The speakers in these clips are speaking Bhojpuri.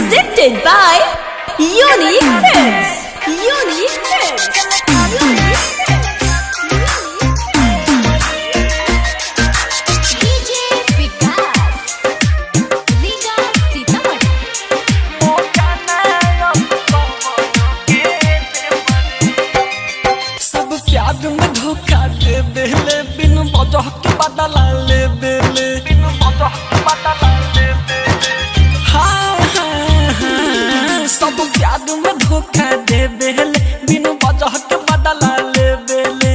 Presented by Unique Films. Unique Films. धोखा दे बेले बिन वजह के बदला ले बेले बिन वजह के बदला ले बेले हाँ हाँ हाँ सब प्यार में धोखा दे बेले बिन वजह के बदला ले बेले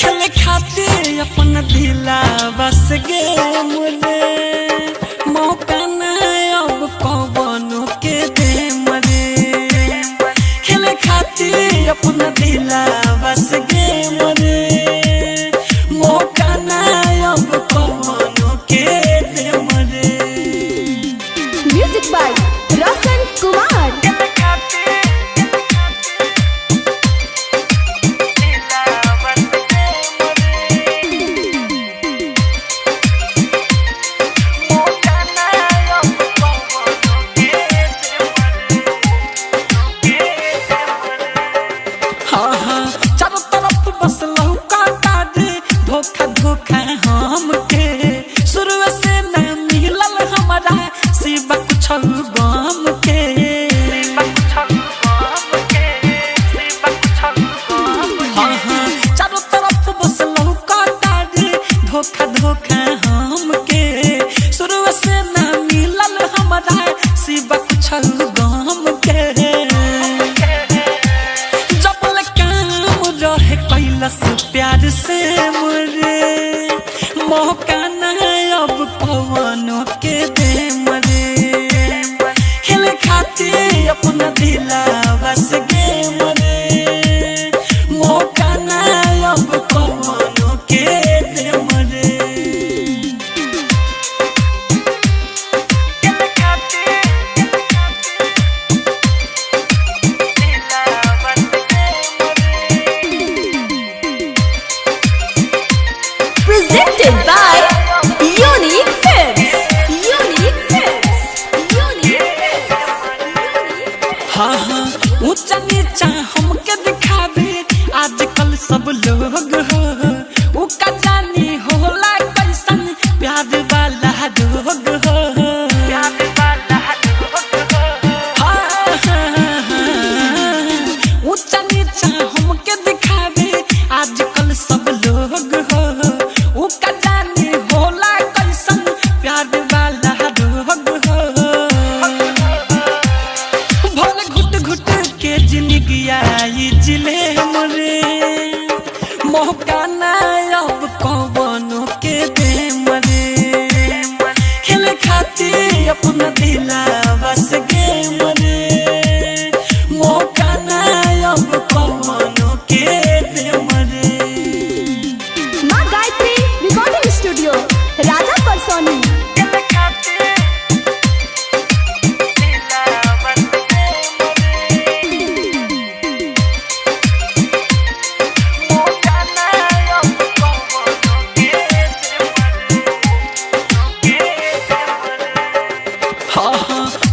खेले खाते अपन दिला बस गेम रे मौका ना अब कौनो के दे मरे खेले खाते अपना दिला बस गेम रे मौका ना अब कौनो के दे मरे। Music by Roshan Kumar. धोखा धोखा हम के शुरू से न मिलल हमारा सिवा कुछ गम के हाँ हाँ चारों तरफ बस लौका रे धोखा धोखा हम के शुरू से न मिलल हमारा सिवा कुछ गम के जब काम रहे कैलस प्यार से मौका ना अब कौनो के दे मरे खेले खाते अपना दिला बस गेम रे मौका ना अब कौनो के दे मरे। खेले खाते दिला बस Presented by Unique Films. Unique Films. Unique Films. हाँ हाँ ऊंचा नीचा हमके दिखावे आजकल सब लोग हो उका जानी होला कैसन प्यार वाला रोग हो प्यार वाला रोग हो हाँ हाँ हाँ ऊंचा नीचा हमके दिखावे आजकल सब लोग हो उका जानी होला कैसन प्यार वाला रोग हो भले घुट घुट के जिंदगी आई जिले मरे मौका ना अब कौनो के दे मरे खेले खाते अपना दिला बस गेम रे मौका ना अब कौनो के दे मरे। माँ गायत्री रिकॉर्डिंग स्टूडियो राजा परसोनी।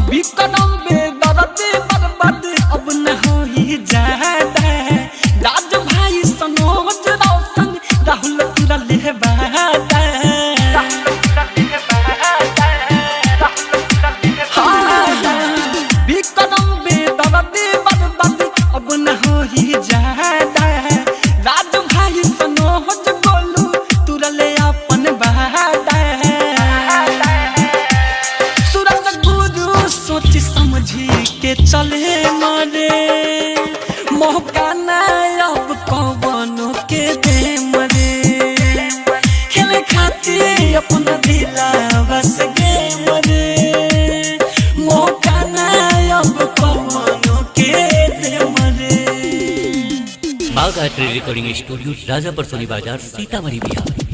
बिकरम बेदर्द बर्बाद अब न हो ही जाता राज भाई सनोज रोशन राहुल पूरा लेवाता बिकरम बेदर्द बर्बाद अब न हो ही जाता राज भाई सनोज बोलू तुरा ले अपन बहाता सोच समझी के चले मरे मौका ना अब कौनो के दे मरे खेले खाते अपना दिला बस गेम रे मौका ना अब कौनो के दे मरे। माँ गायत्री रिकॉर्डिंग स्टूडियो राजा परसोनी बाजार सीतामढ़ी बिहार।